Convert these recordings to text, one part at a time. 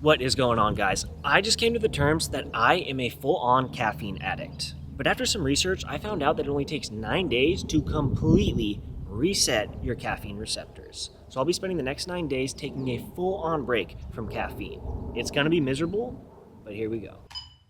What is going on, guys? I just came to the terms that I am a full-on caffeine addict. But after some research, I found out that it only takes 9 days to completely reset your caffeine receptors. So I'll be spending the next 9 days taking a full-on break from caffeine. It's gonna be miserable, but here we go.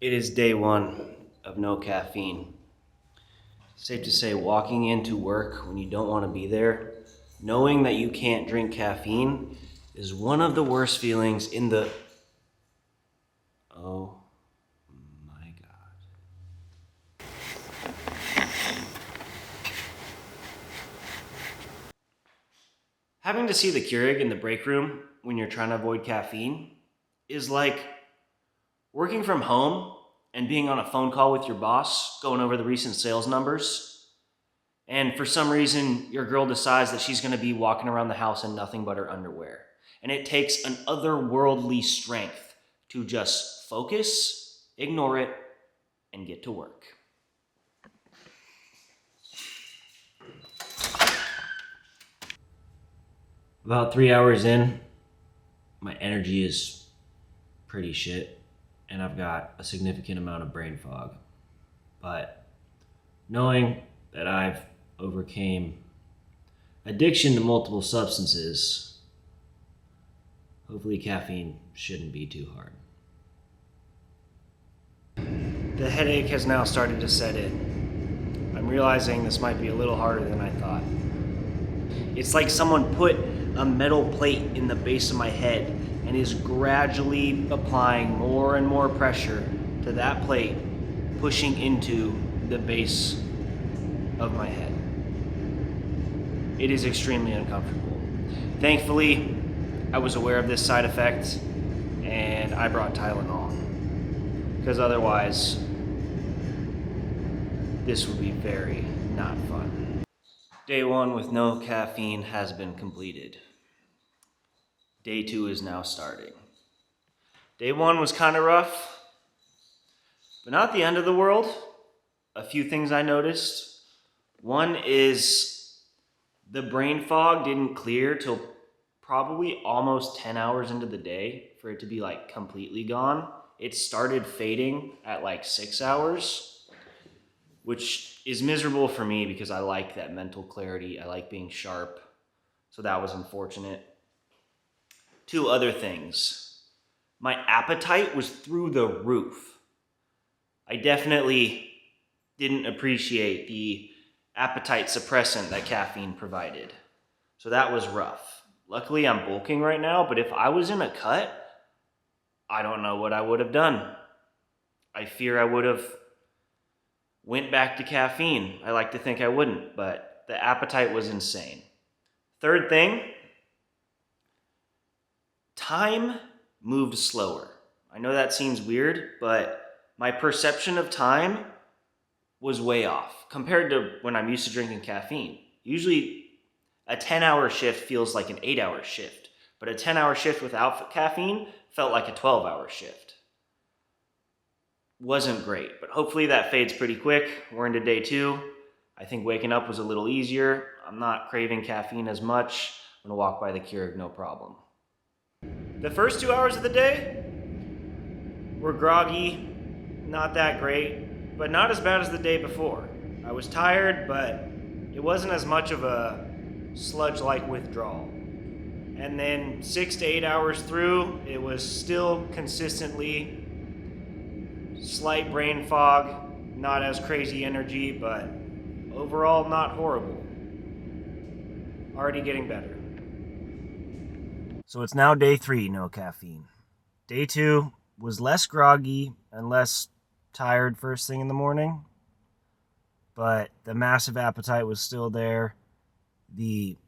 It is day 1 of no caffeine. Safe to say, walking into work when you don't want to be there, knowing that you can't drink caffeine, is one of the worst feelings in the... Oh my God. Having to see the Keurig in the break room when you're trying to avoid caffeine is like working from home and being on a phone call with your boss, going over the recent sales numbers, and for some reason your girl decides that she's going to be walking around the house in nothing but her underwear. And it takes an otherworldly strength to just focus, ignore it, and get to work. About 3 hours in, my energy is pretty shit, and I've got a significant amount of brain fog. But knowing that I've overcame addiction to multiple substances, hopefully caffeine shouldn't be too hard. The headache has now started to set in. I'm realizing this might be a little harder than I thought. It's like someone put a metal plate in the base of my head and is gradually applying more and more pressure to that plate, pushing into the base of my head. It is extremely uncomfortable. Thankfully, I was aware of this side effect and I brought Tylenol, because otherwise this would be very not fun. Day 1 with no caffeine has been completed. Day 2 is now starting. Day 1 was kind of rough, but not the end of the world. A few things I noticed. One is the brain fog didn't clear till probably almost 10 hours into the day for it to be like completely gone. It started fading at like 6 hours, which is miserable for me because I like that mental clarity. I like being sharp. So that was unfortunate. 2 other things. My appetite was through the roof. I definitely didn't appreciate the appetite suppressant that caffeine provided. So that was rough. Luckily, I'm bulking right now, but if I was in a cut, I don't know what I would have done. I fear I would have went back to caffeine. I like to think I wouldn't, but the appetite was insane. Third thing, time moved slower. I know that seems weird, but my perception of time was way off compared to when I'm used to drinking caffeine. Usually a 10-hour shift feels like an 8-hour shift, but a 10-hour shift without caffeine felt like a 12-hour shift. Wasn't great, but hopefully that fades pretty quick. We're into day 2. I think waking up was a little easier. I'm not craving caffeine as much. I'm gonna walk by the Keurig, no problem. The first 2 hours of the day were groggy, not that great, but not as bad as the day before. I was tired, but it wasn't as much of a sludge-like withdrawal. And then 6 to 8 hours through, it was still consistently slight brain fog, not as crazy energy, but overall not horrible. Already getting better. So it's now day 3, no caffeine. Day 2 was less groggy and less tired first thing in the morning, but the massive appetite was still there. The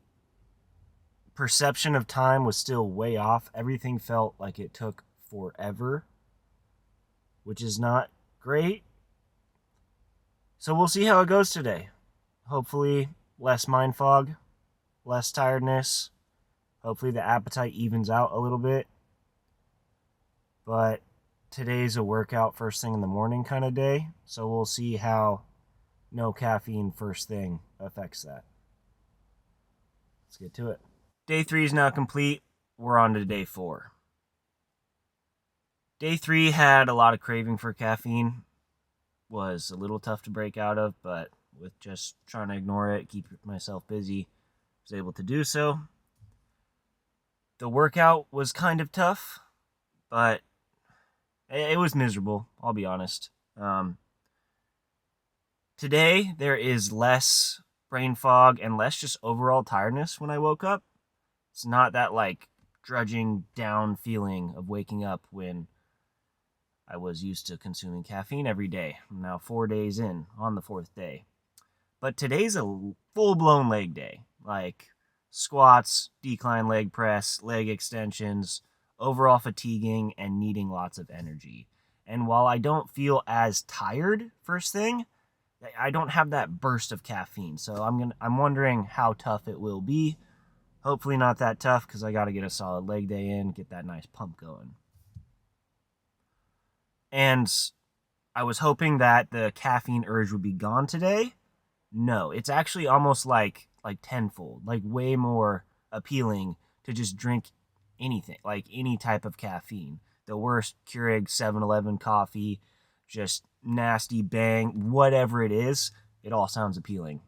perception of time was still way off. Everything felt like it took forever, which is not great. So we'll see how it goes today. Hopefully less mind fog, less tiredness. Hopefully the appetite evens out a little bit. But today's a workout first thing in the morning kind of day, so we'll see how no caffeine first thing affects that. Let's get to it. Day 3 is now complete. We're on to day 4. Day 3 had a lot of craving for caffeine. Was a little tough to break out of, but with just trying to ignore it, keep myself busy, was able to do so. The workout was kind of tough, but it was miserable, I'll be honest. Today, there is less brain fog and less just overall tiredness when I woke up. It's not that, drudging down feeling of waking up when I was used to consuming caffeine every day. I'm now 4 days in, on the 4th day. But today's a full-blown leg day. Squats, decline leg press, leg extensions, overall fatiguing, and needing lots of energy. And while I don't feel as tired first thing, I don't have that burst of caffeine. So I'm wondering how tough it will be. Hopefully not that tough, because I got to get a solid leg day in, get that nice pump going. And I was hoping that the caffeine urge would be gone today. No, it's actually almost like tenfold, way more appealing to just drink anything, any type of caffeine. The worst Keurig 7-Eleven coffee, just nasty bang, whatever it is, it all sounds appealing.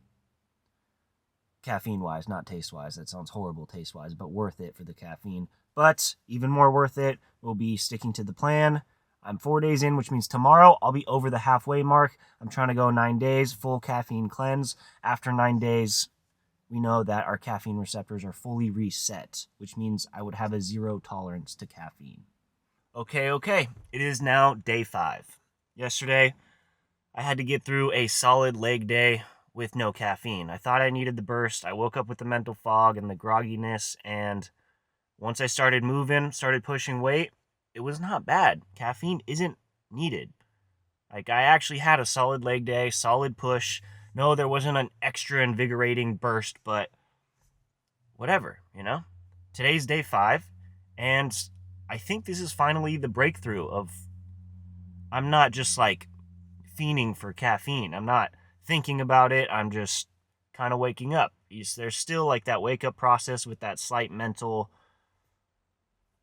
Caffeine-wise, not taste-wise. That sounds horrible taste-wise, but worth it for the caffeine. But even more worth it will be sticking to the plan. I'm 4 days in, which means tomorrow I'll be over the halfway mark. I'm trying to go 9 days, full caffeine cleanse. After 9 days, we know that our caffeine receptors are fully reset, which means I would have a zero tolerance to caffeine. Okay. It is now day 5. Yesterday, I had to get through a solid leg day with no caffeine. I thought I needed the burst. I woke up with the mental fog and the grogginess, and once I started moving, started pushing weight, it was not bad. Caffeine isn't needed. I actually had a solid leg day, solid push. No, there wasn't an extra invigorating burst, but whatever, Today's day 5, and I think this is finally the breakthrough of I'm not just fiending for caffeine. I'm not thinking about it. I'm just kind of waking up. There's still that wake up process with that slight mental,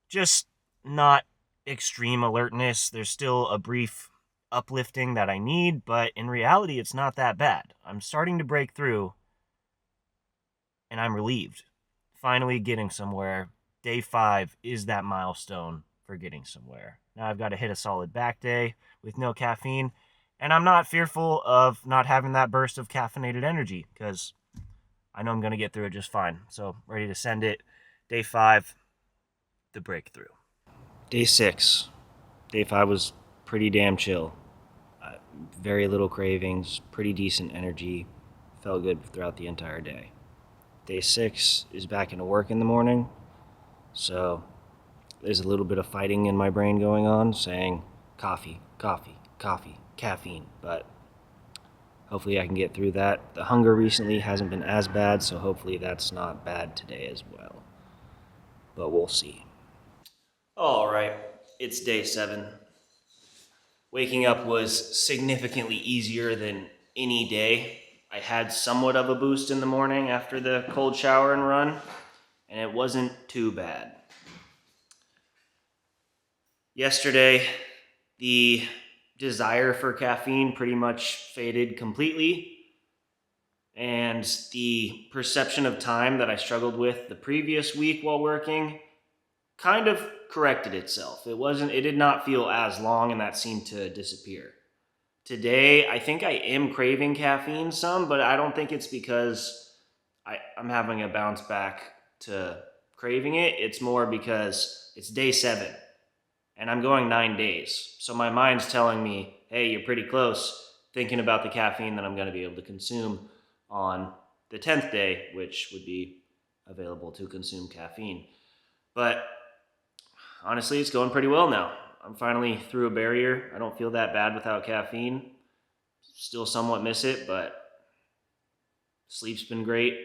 just not extreme alertness. There's still a brief uplifting that I need, but in reality, it's not that bad. I'm starting to break through, and I'm relieved. Finally getting somewhere. Day 5 is that milestone for getting somewhere. Now I've got to hit a solid back day with no caffeine, and I'm not fearful of not having that burst of caffeinated energy, because I know I'm going to get through it just fine. So, ready to send it. Day 5, the breakthrough. Day 6. Day 5 was pretty damn chill. Very little cravings, pretty decent energy. Felt good throughout the entire day. Day 6 is back into work in the morning, so there's a little bit of fighting in my brain going on, saying coffee, caffeine, but hopefully I can get through that. The hunger recently hasn't been as bad, so hopefully that's not bad today as well. But we'll see. All right, it's day 7. Waking up was significantly easier than any day. I had somewhat of a boost in the morning after the cold shower and run, and it wasn't too bad. Yesterday, the desire for caffeine pretty much faded completely, and the perception of time that I struggled with the previous week while working kind of corrected itself. It did not feel as long, and that seemed to disappear. Today, I think I am craving caffeine some, but I don't think it's because I'm having a bounce back to craving it. It's more because it's day 7, and I'm going 9 days. So my mind's telling me, hey, you're pretty close, thinking about the caffeine that I'm going to be able to consume on the 10th day, which would be available to consume caffeine. But honestly, it's going pretty well now. I'm finally through a barrier. I don't feel that bad without caffeine. Still somewhat miss it, but sleep's been great.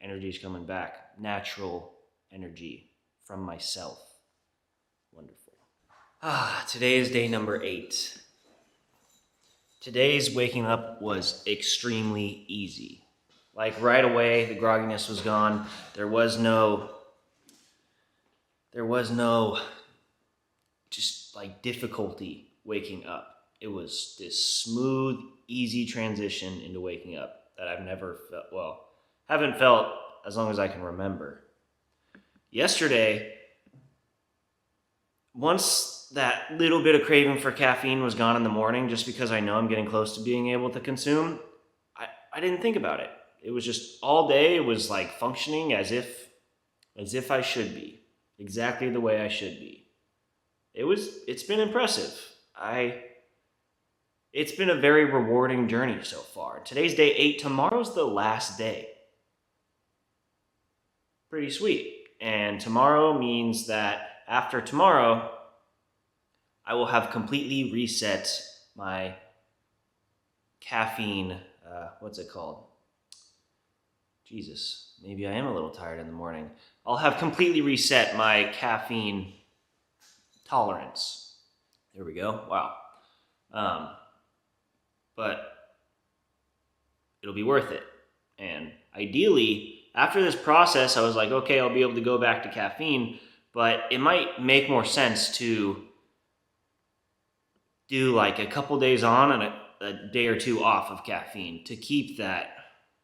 Energy's coming back. Natural energy from myself. Wonderful. Today is day number 8. Today's waking up was extremely easy. Right away, the grogginess was gone. There was no just like difficulty waking up. It was this smooth, easy transition into waking up that I've never felt, haven't felt as long as I can remember. Yesterday, once that little bit of craving for caffeine was gone in the morning, just because I know I'm getting close to being able to consume, I didn't think about it. It was just all day, it was like functioning as if I should be, exactly the way I should be. It's been impressive. It's been a very rewarding journey so far. Today's day 8, tomorrow's the last day. Pretty sweet. And tomorrow means that after tomorrow, I will have completely reset my caffeine, what's it called? Jesus, maybe I am a little tired in the morning. I'll have completely reset my caffeine tolerance. There we go. Wow. But it'll be worth it. And ideally, after this process, I was like, okay, I'll be able to go back to caffeine, but it might make more sense to do like a couple days on and a day or two off of caffeine to keep that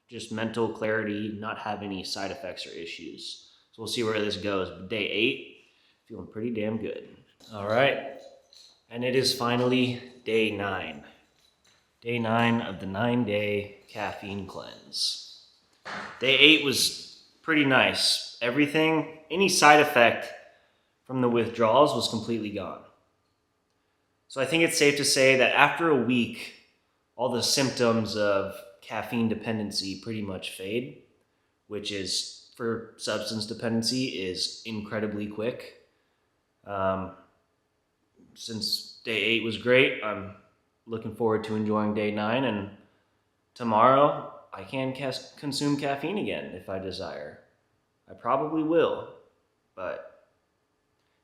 just mental clarity, not have any side effects or issues. So we'll see where this goes. But day 8, feeling pretty damn good. All right. And it is finally day 9. Day 9 of the 9-day caffeine cleanse. Day 8 was pretty nice. Everything, any side effect from the withdrawals was completely gone. So I think it's safe to say that after a week, all the symptoms of caffeine dependency pretty much fade, which is, for substance dependency, is incredibly quick. Since day 8 was great, I'm looking forward to enjoying day 9, and tomorrow I can consume caffeine again if I desire. I probably will, but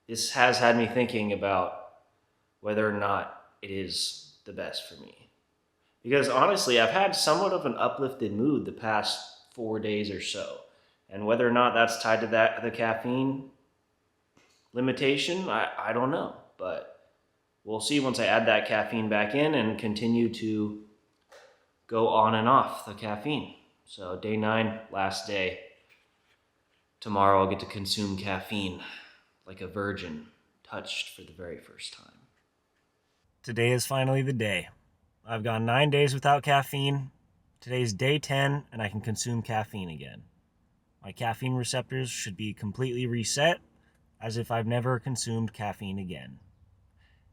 this has had me thinking about whether or not it is the best for me. Because honestly, I've had somewhat of an uplifted mood the past 4 days or so, and whether or not that's tied to the caffeine limitation, I don't know, but we'll see once I add that caffeine back in and continue to go on and off the caffeine. So day 9, last day. Tomorrow I'll get to consume caffeine like a virgin, touched for the very first time. Today is finally the day. I've gone 9 days without caffeine. Today's day 10, and I can consume caffeine again. My caffeine receptors should be completely reset, as if I've never consumed caffeine again.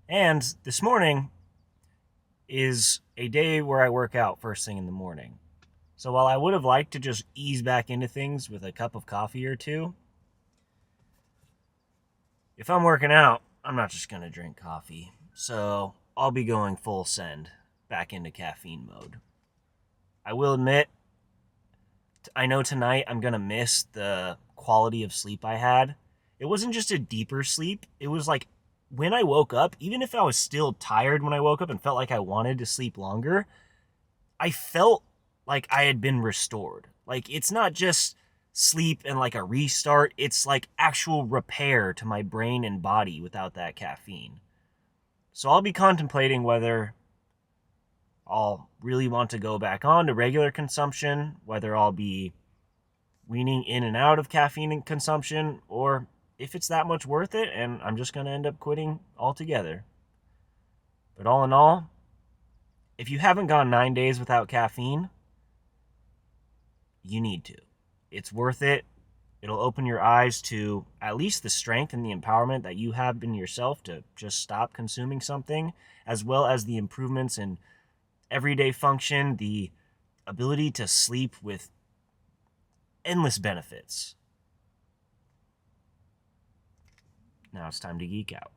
And this morning is a day where I work out first thing in the morning. So while I would have liked to just ease back into things with a cup of coffee or two, if I'm working out, I'm not just going to drink coffee. So I'll be going full send back into caffeine mode. I will admit, I know tonight I'm going to miss the quality of sleep I had. It wasn't just a deeper sleep. It was like when I woke up, even if I was still tired when I woke up and felt like I wanted to sleep longer, I felt like I had been restored. Like, it's not just sleep and like a restart. It's like actual repair to my brain and body without that caffeine. So I'll be contemplating whether I'll really want to go back on to regular consumption, whether I'll be weaning in and out of caffeine consumption, or if it's that much worth it and I'm just going to end up quitting altogether. But all in all, if you haven't gone 9 days without caffeine, you need to. It's worth it. It'll open your eyes to at least the strength and the empowerment that you have in yourself to just stop consuming something, as well as the improvements in everyday function, the ability to sleep with endless benefits. Now it's time to geek out.